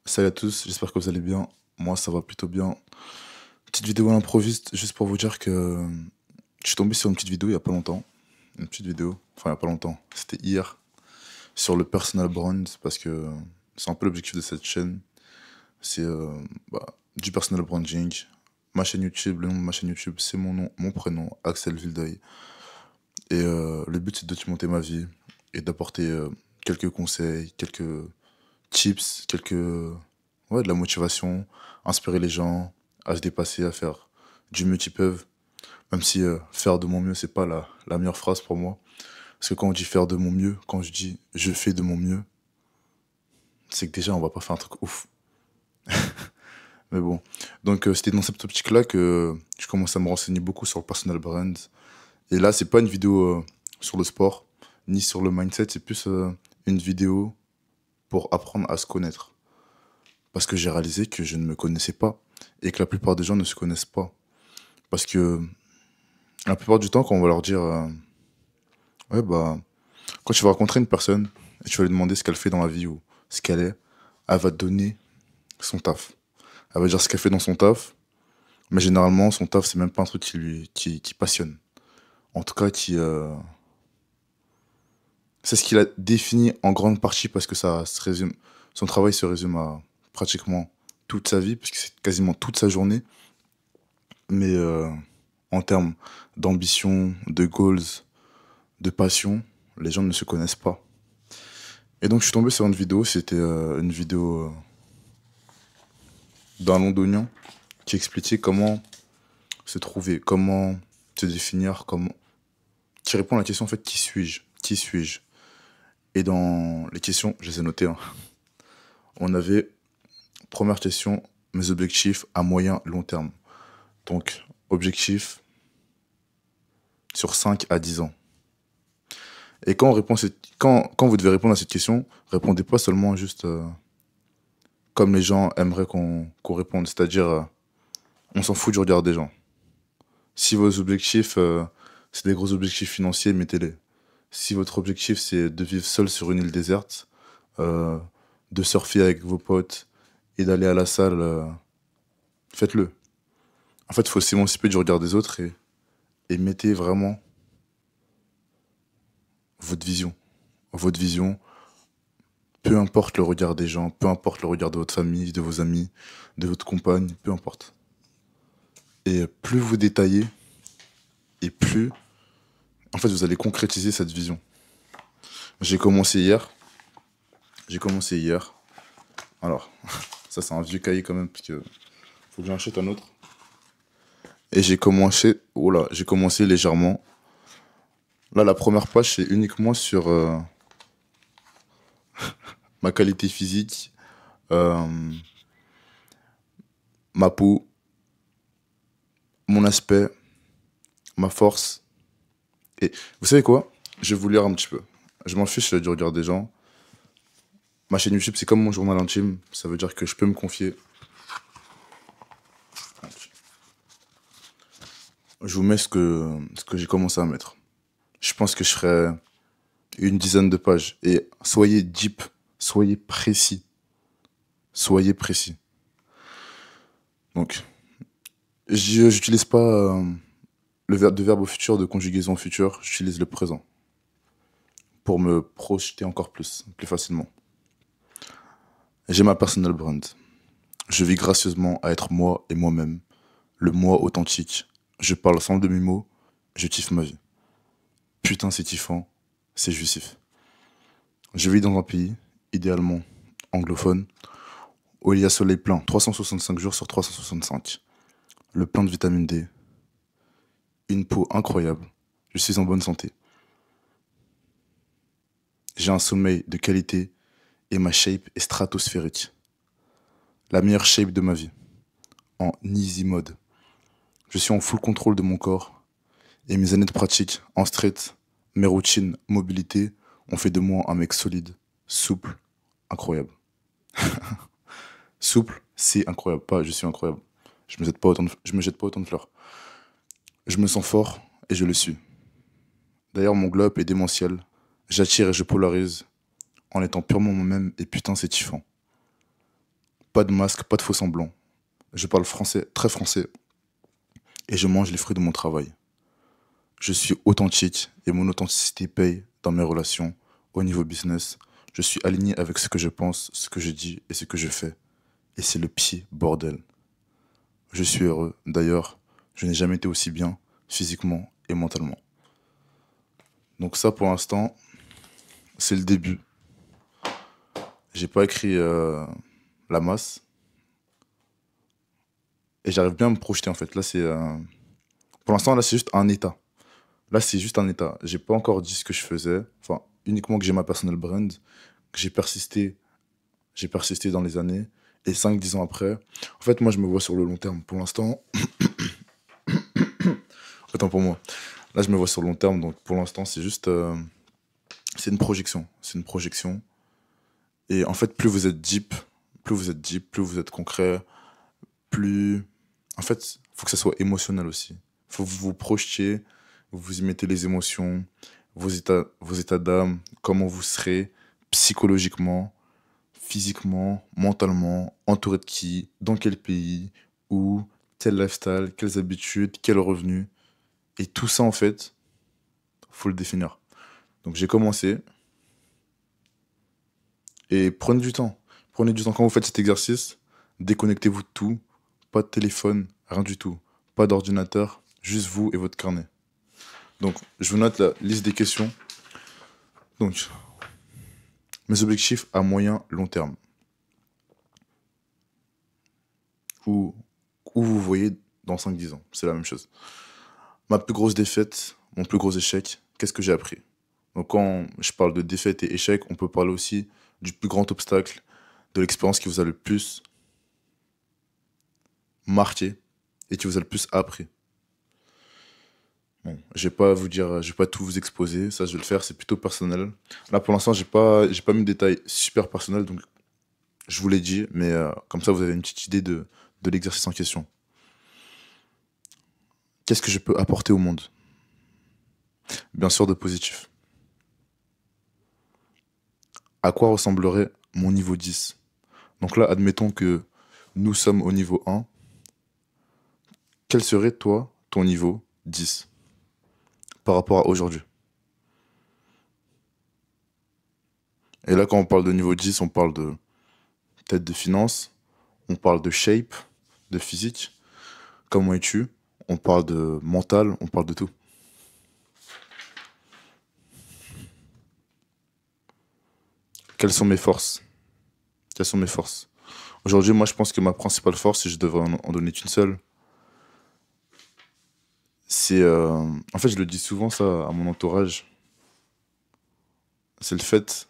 Salut à tous, j'espère que vous allez bien. Moi, ça va plutôt bien. Petite vidéo à l'improviste, juste pour vous dire que je suis tombé sur une petite vidéo il y a pas longtemps. Une petite vidéo, enfin il y a pas longtemps, c'était hier, sur le personal brand, parce que c'est un peu l'objectif de cette chaîne. C'est bah, du personal branding. Ma chaîne YouTube, le nom de ma chaîne YouTube, c'est mon nom, mon prénom, Axel Vildaï. Et le but, c'est de documenter ma vie et d'apporter quelques conseils, quelques tips, quelques... Ouais, de la motivation, inspirer les gens à se dépasser, à faire du mieux qu'ils peuvent. Même si faire de mon mieux, c'est pas la meilleure phrase pour moi. Parce que quand on dit faire de mon mieux, quand je dis je fais de mon mieux, c'est que déjà on va pas faire un truc ouf. Mais bon. Donc c'était dans cette optique-là que je commence à me renseigner beaucoup sur le personal brand. Et là, c'est pas une vidéo sur le sport, ni sur le mindset, c'est plus une vidéo pour apprendre à se connaître. Parce que j'ai réalisé que je ne me connaissais pas et que la plupart des gens ne se connaissent pas. Parce que la plupart du temps, quand on va leur dire, ouais, bah, quand tu vas rencontrer une personne et tu vas lui demander ce qu'elle fait dans la vie ou ce qu'elle est, elle va te donner son taf. Elle va dire ce qu'elle fait dans son taf, mais généralement, son taf, c'est même pas un truc qui passionne. En tout cas, c'est ce qu'il a défini en grande partie parce que ça se résume, son travail se résume à pratiquement toute sa vie, puisque c'est quasiment toute sa journée. Mais en termes d'ambition, de goals, de passion, les gens ne se connaissent pas. Et donc je suis tombé sur une vidéo, c'était une vidéo d'un londonien qui expliquait comment se trouver, comment se définir, comment... qui répond à la question en fait qui suis-je? Qui suis-je? Et dans les questions, je les ai notées, hein. On avait, première question, mes objectifs à moyen long terme. Donc, objectif sur 5 à 10 ans. Et quand, on répond quand vous devez répondre à cette question, répondez pas seulement juste comme les gens aimeraient qu'on réponde, c'est-à-dire on s'en fout du regard des gens. Si vos objectifs, c'est des gros objectifs financiers, mettez-les. Si votre objectif, c'est de vivre seul sur une île déserte, euh, de surfer avec vos potes et d'aller à la salle, faites-le. En fait, il faut s'émanciper du regard des autres et mettez vraiment votre vision. Votre vision, peu importe le regard des gens, peu importe le regard de votre famille, de vos amis, de votre compagne, peu importe. Et plus vous détaillez, et plus, en fait, vous allez concrétiser cette vision. J'ai commencé hier. J'ai commencé hier. Alors, ça c'est un vieux cahier quand même, parce que faut que j'en achète un autre. Et j'ai commencé, oh là, j'ai commencé légèrement. Là, la première page, c'est uniquement sur ma qualité physique, euh, ma peau, mon aspect, ma force. Et vous savez quoi? Je vais vous lire un petit peu. Je m'en fiche du regard des gens. Ma chaîne YouTube, c'est comme mon journal intime. Ça veut dire que je peux me confier. Je vous mets ce que j'ai commencé à mettre. Je pense que je ferai une dizaine de pages. Et soyez deep, soyez précis. Soyez précis. Donc, j'utilise pas de verbe au futur, de conjugaison au futur. J'utilise le présent pour me projeter encore plus facilement. J'ai ma personal brand. Je vis gracieusement à être moi et moi-même. Le moi authentique. Je parle sans demi-mot. Je kiffe ma vie. Putain, c'est kiffant. C'est jouissif. Je vis dans un pays, idéalement anglophone, où il y a soleil plein, 365 jours sur 365. Le plein de vitamine D. Une peau incroyable. Je suis en bonne santé. J'ai un sommeil de qualité et ma shape est stratosphérique. La meilleure shape de ma vie. En easy mode. Je suis en full contrôle de mon corps et mes années de pratique en street, mes routines, mobilité ont fait de moi un mec solide, souple, incroyable. Souple, c'est incroyable. Pas je suis incroyable. Je me jette pas autant de fleurs. Je me sens fort et je le suis. D'ailleurs, mon glow-up est démentiel. J'attire et je polarise en étant purement moi-même et putain, c'est kiffant. pas de masque, pas de faux semblants. Je parle français, très français, et je mange les fruits de mon travail. Je suis authentique et mon authenticité paye dans mes relations, au niveau business. Je suis aligné avec ce que je pense, ce que je dis et ce que je fais. Et c'est le pied, bordel. Je suis heureux. D'ailleurs, je n'ai jamais été aussi bien, physiquement et mentalement. Donc ça, pour l'instant, c'est le début. J'ai pas écrit la masse. Et j'arrive bien à me projeter, en fait. Là, c'est... Pour l'instant, là, c'est juste un état. Là, c'est juste un état. J'ai pas encore dit ce que je faisais. Enfin, uniquement que j'ai ma personal brand, que j'ai persisté dans les années. Et 5 10 ans après, en fait, moi, je me vois sur le long terme. Pour l'instant, autant pour moi. Là, je me vois sur le long terme. Donc, pour l'instant, c'est juste. C'est une projection. C'est une projection. Et en fait, plus vous êtes deep, plus vous êtes concret, plus. En fait, faut que ça soit émotionnel aussi. Faut que vous vous projetiez, vous y mettez les émotions, vos états d'âme, comment vous serez psychologiquement, physiquement, mentalement, entouré de qui, dans quel pays, où, quel lifestyle, quelles habitudes, quels revenus. Et tout ça, en fait, faut le définir. Donc j'ai commencé et prenez du temps. Prenez du temps quand vous faites cet exercice, déconnectez-vous de tout, pas de téléphone, rien du tout, pas d'ordinateur, juste vous et votre carnet. Donc je vous note la liste des questions. Donc mes objectifs à moyen long terme. Où, où vous voyez dans 5 10 ans, c'est la même chose. Ma plus grosse défaite, mon plus gros échec, qu'est-ce que j'ai appris? Donc quand je parle de défaite et échec, on peut parler aussi du plus grand obstacle, de l'expérience qui vous a le plus marqué et qui vous a le plus appris. Bon, je vais pas vous dire, je vais pas tout vous exposer, ça je vais le faire, c'est plutôt personnel. Là pour l'instant, j'ai pas mis de détails super personnels, donc je vous l'ai dit, mais comme ça vous avez une petite idée de l'exercice en question. Qu'est-ce que je peux apporter au monde? Bien sûr de positif. À quoi ressemblerait mon niveau 10? Donc là, admettons que nous sommes au niveau 1. Quel serait toi, ton niveau 10 par rapport à aujourd'hui? Et là, quand on parle de niveau 10, on parle de peut-être de finance, on parle de shape, de physique, comment es-tu? On parle de mental, on parle de tout. Quelles sont mes forces? Quelles sont mes forces? Aujourd'hui, moi, je pense que ma principale force, si je devrais en donner qu'une seule, c'est... En fait, je le dis souvent, ça, à mon entourage, c'est le fait...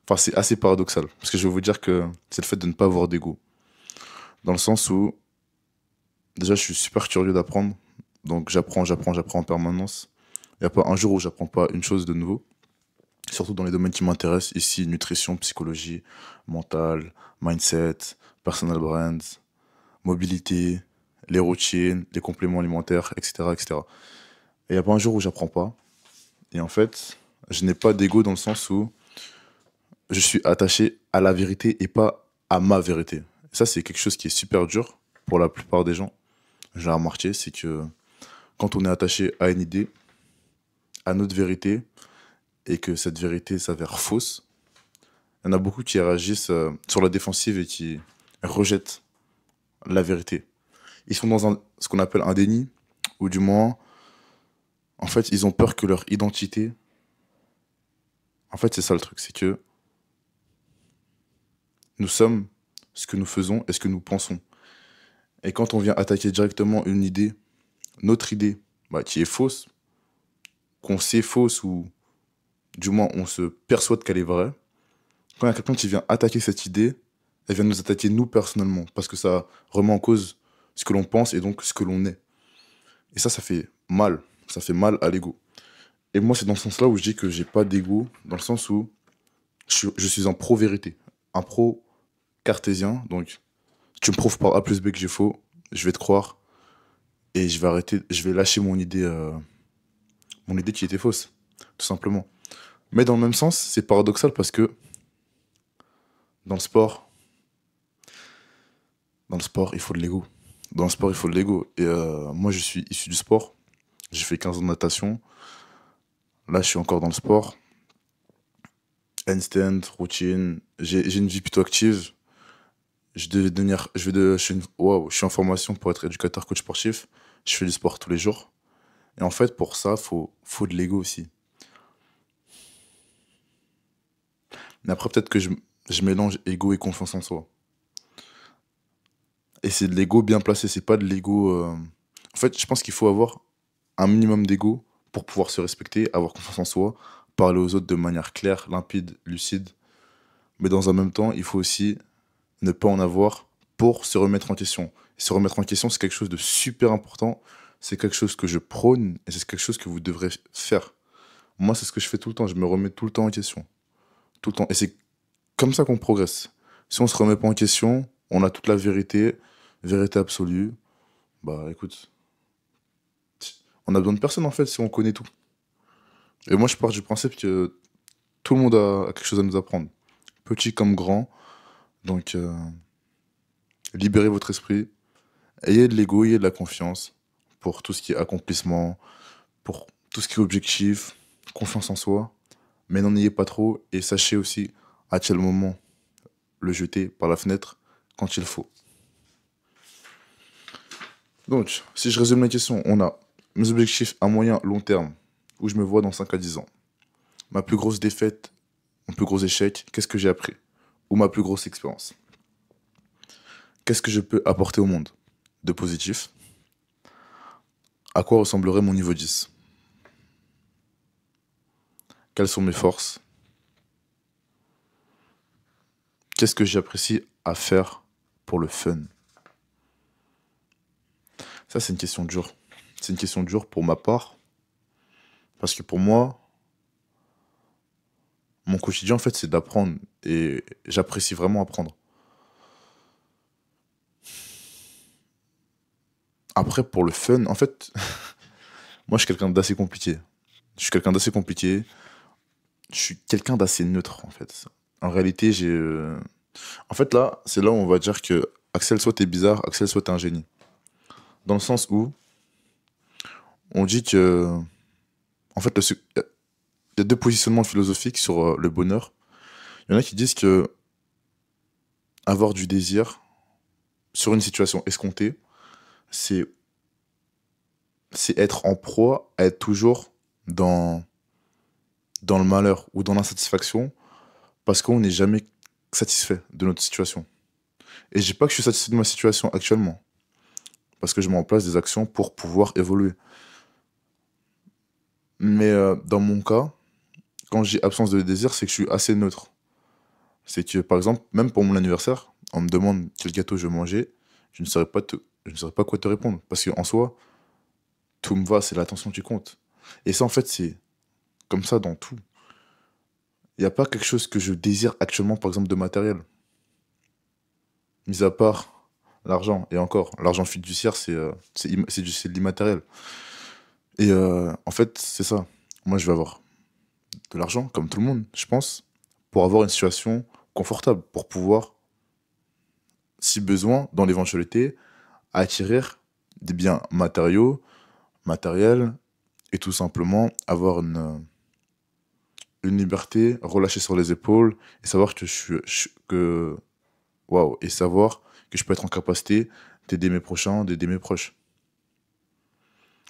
Enfin, c'est assez paradoxal, parce que je vais vous dire que c'est le fait de ne pas avoir d'ego. Dans le sens où, déjà, je suis super curieux d'apprendre, donc j'apprends en permanence. Il n'y a pas un jour où j'apprends pas une chose de nouveau, surtout dans les domaines qui m'intéressent, ici, nutrition, psychologie, mental, mindset, personal brands, mobilité, les routines, les compléments alimentaires, etc., etc. Et il n'y a pas un jour où j'apprends pas. Et en fait, je n'ai pas d'ego dans le sens où je suis attaché à la vérité et pas à ma vérité. Et ça, c'est quelque chose qui est super dur pour la plupart des gens. Je l'ai remarqué, c'est que quand on est attaché à une idée, à notre vérité, et que cette vérité s'avère fausse, il y en a beaucoup qui réagissent sur la défensive et qui rejettent la vérité. Ils sont dans ce qu'on appelle un déni, ou du moins, en fait, ils ont peur que leur identité... En fait, c'est ça le truc, c'est que nous sommes ce que nous faisons et ce que nous pensons. Et quand on vient attaquer directement une idée, notre idée, bah, qui est fausse, qu'on sait fausse ou du moins on se persuade qu'elle est vraie, quand il y a quelqu'un qui vient attaquer cette idée, elle vient nous attaquer nous personnellement, parce que ça remet en cause ce que l'on pense et donc ce que l'on est. Et ça fait mal. Ça fait mal à l'ego. Et moi, c'est dans ce sens-là où je dis que j'ai pas d'ego, dans le sens où je suis un pro-vérité, un pro-cartésien. Donc, si tu me prouves par A plus B que j'ai faux, je vais te croire et je vais arrêter, je vais lâcher mon idée qui était fausse, tout simplement. Mais dans le même sens, c'est paradoxal parce que dans le sport, Dans le sport, il faut de l'ego. Dans le sport, il faut de l'ego. Et moi, je suis issu du sport. J'ai fait 15 ans de natation. Là, je suis encore dans le sport. Handstand, routine. J'ai une vie plutôt active. Je devais devenir, waouh, je suis en formation pour être éducateur coach sportif. Je fais du sport tous les jours. Et en fait, pour ça, faut de l'ego aussi. Mais après, peut-être que je mélange ego et confiance en soi. Et c'est de l'ego bien placé, c'est pas de l'ego. En fait, je pense qu'il faut avoir un minimum d'ego pour pouvoir se respecter, avoir confiance en soi, parler aux autres de manière claire, limpide, lucide. Mais dans un même temps, il faut aussi ne pas en avoir pour se remettre en question. Et se remettre en question, c'est quelque chose de super important. C'est quelque chose que je prône et c'est quelque chose que vous devrez faire. Moi, c'est ce que je fais tout le temps. Je me remets tout le temps en question. Tout le temps. Et c'est comme ça qu'on progresse. Si on se remet pas en question, on a toute la vérité, vérité absolue. Bah écoute, on a besoin de personne en fait si on connaît tout. Et moi, je pars du principe que tout le monde a quelque chose à nous apprendre. Petit comme grand. Donc, libérez votre esprit. Ayez de l'ego, ayez de la confiance pour tout ce qui est accomplissement, pour tout ce qui est objectif, confiance en soi. Mais n'en ayez pas trop et sachez aussi à quel moment le jeter par la fenêtre quand il faut. Donc, si je résume la question, on a mes objectifs à moyen, long terme, où je me vois dans 5 à 10 ans. Ma plus grosse défaite, mon plus gros échec, qu'est-ce que j'ai appris? Ou ma plus grosse expérience? Qu'est-ce que je peux apporter au monde de positif? À quoi ressemblerait mon niveau 10? Quelles sont mes forces? Qu'est-ce que j'apprécie à faire pour le fun? Ça, c'est une question dure. C'est une question dure pour ma part, parce que pour moi, mon quotidien, en fait, c'est d'apprendre, et j'apprécie vraiment apprendre. Après, pour le fun, en fait, moi, je suis quelqu'un d'assez compliqué. Je suis quelqu'un d'assez compliqué. Je suis quelqu'un d'assez neutre, en fait. En réalité, En fait, là, c'est là où on va dire que Axel, soit t'es bizarre, Axel, soit t'es un génie. Dans le sens où on dit que, en fait, il y a deux positionnements philosophiques sur le bonheur. Il y en a qui disent que avoir du désir sur une situation escomptée, c'est c'est être en proie à être toujours dans, dans le malheur ou dans l'insatisfaction parce qu'on n'est jamais satisfait de notre situation. Et je dis pas que je suis satisfait de ma situation actuellement parce que je mets en place des actions pour pouvoir évoluer. Mais dans mon cas, quand j'ai absence de désir, c'est que je suis assez neutre. C'est que, par exemple, même pour mon anniversaire, on me demande quel gâteau je veux manger, je ne saurais pas quoi te répondre. Parce qu'en soi, tout me va, c'est l'attention qui compte. Et ça, en fait, c'est comme ça dans tout. Il n'y a pas quelque chose que je désire actuellement, par exemple, de matériel. Mis à part l'argent. Et encore, l'argent fiduciaire, c'est de l'immatériel. Et en fait, c'est ça. Moi, je vais avoir de l'argent, comme tout le monde, je pense, pour avoir une situation confortable, pour pouvoir, si besoin, dans l'éventualité, acquérir des biens matériels, et tout simplement avoir une liberté relâchée sur les épaules, et savoir que waouh, et savoir que je peux être en capacité d'aider mes prochains, d'aider mes proches.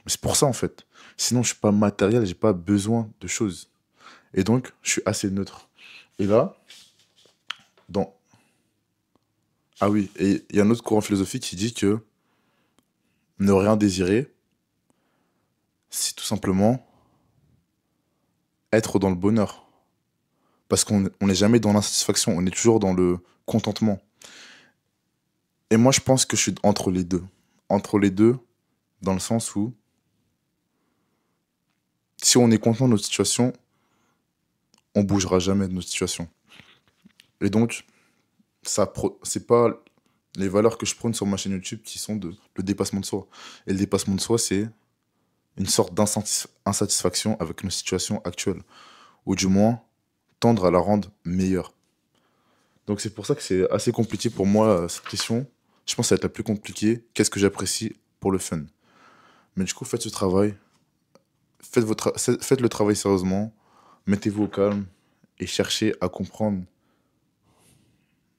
Mais c'est pour ça, en fait. Sinon, je suis pas matériel, j'ai pas besoin de choses. Et donc, je suis assez neutre. Et là, dans... Ah oui, et il y a un autre courant philosophique qui dit que ne rien désirer, c'est tout simplement être dans le bonheur. Parce qu'on n'est jamais dans l'insatisfaction, on est toujours dans le contentement. Et moi, je pense que je suis entre les deux. Entre les deux, dans le sens où, si on est content de notre situation, on bougera jamais de notre situation. Et donc, c'est pas les valeurs que je prône sur ma chaîne YouTube qui sont le dépassement de soi. Et le dépassement de soi, c'est une sorte d'insatisfaction avec notre situation actuelle. Ou du moins, tendre à la rendre meilleure. Donc c'est pour ça que c'est assez compliqué pour moi, cette question. Je pense que ça va être la plus compliquée. Qu'est-ce que j'apprécie pour le fun? Mais du coup, faites ce travail. Faites le travail sérieusement. Mettez-vous au calme et cherchez à comprendre.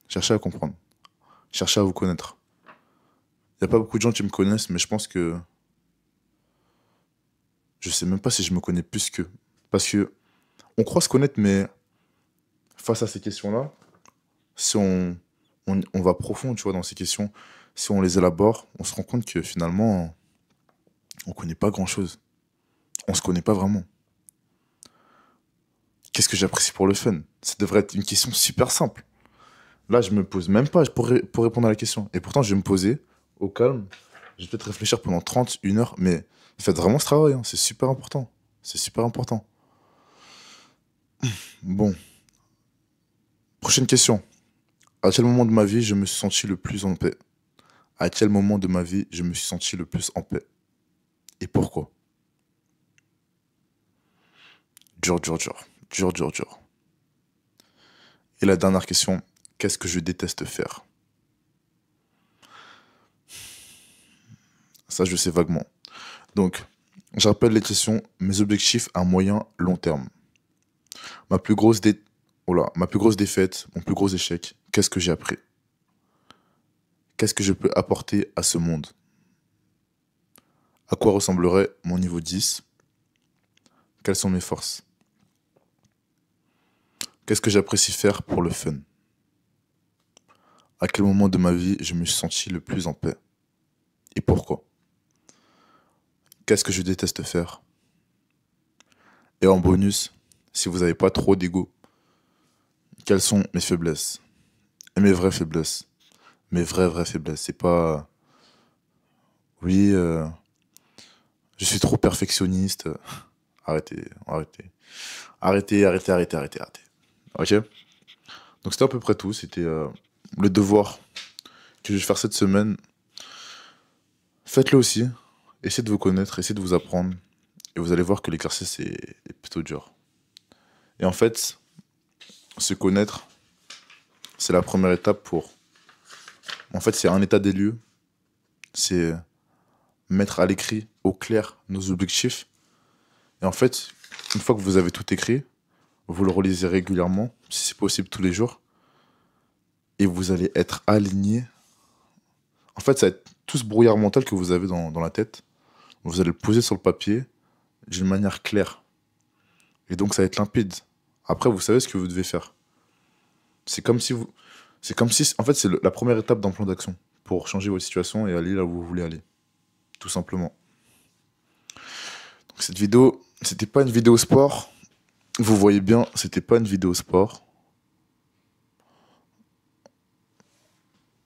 Cherchez à comprendre. Cherchez à vous connaître. Il n'y a pas beaucoup de gens qui me connaissent, mais je pense que je sais même pas si je me connais plus qu'eux. Parce que on croit se connaître, mais face à ces questions-là, si on va profond, tu vois, dans ces questions, si on les élabore, on se rend compte que finalement, on connaît pas grand-chose. On se connaît pas vraiment. Qu'est-ce que j'apprécie pour le fun? Ça devrait être une question super simple. Là, je me pose même pas pour répondre à la question. Et pourtant, je vais me poser au calme. Je vais peut-être réfléchir pendant 30, 1 heure, mais faites vraiment ce travail, hein. C'est super important. C'est super important. Bon, prochaine question. À quel moment de ma vie je me suis senti le plus en paix? À quel moment de ma vie je me suis senti le plus en paix? Et pourquoi? Dur, dur, dur. Dur, dur, dur. Et la dernière question, qu'est-ce que je déteste faire? Ça, je sais vaguement. Donc, je rappelle les questions, mes objectifs à moyen, long terme. Ma plus grosse dé... Oh là, ma plus grosse défaite, mon plus gros échec, qu'est-ce que j'ai appris? Qu'est-ce que je peux apporter à ce monde? À quoi ressemblerait mon niveau 10? Quelles sont mes forces? Qu'est-ce que j'apprécie faire pour le fun? À quel moment de ma vie je me suis senti le plus en paix? Et pourquoi? Qu'est-ce que je déteste faire? Et en bonus, si vous n'avez pas trop d'ego, quelles sont mes faiblesses? Et mes vraies faiblesses? Mes vraies faiblesses. C'est pas... Oui, je suis trop perfectionniste. Arrêtez, arrêtez. Arrêtez, arrêtez, arrêtez, arrêtez, arrêtez. Ok? Donc c'était à peu près tout. C'était le devoir que je vais faire cette semaine. Faites-le aussi. Essayez de vous connaître, essayez de vous apprendre. Et vous allez voir que l'exercice est plutôt dur. Et en fait, se connaître, c'est la première étape pour... En fait, c'est un état des lieux. C'est mettre à l'écrit, au clair, nos objectifs. Et en fait, une fois que vous avez tout écrit, vous le relisez régulièrement, si c'est possible tous les jours. Et vous allez être aligné. En fait, ça va être tout ce brouillard mental que vous avez dans la tête. Vous allez le poser sur le papier d'une manière claire. Et donc, ça va être limpide. Après, vous savez ce que vous devez faire. C'est comme si vous... C'est comme si... En fait, c'est la première étape d'un plan d'action pour changer votre situation et aller là où vous voulez aller. Tout simplement. Donc, cette vidéo, c'était pas une vidéo sport. Vous voyez bien, c'était pas une vidéo sport.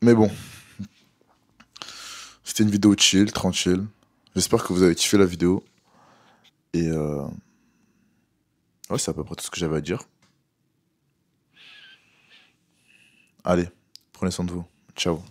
Mais bon, c'était une vidéo chill, tranquille. J'espère que vous avez kiffé la vidéo. Et ouais, c'est à peu près tout ce que j'avais à dire. Allez, prenez soin de vous. Ciao.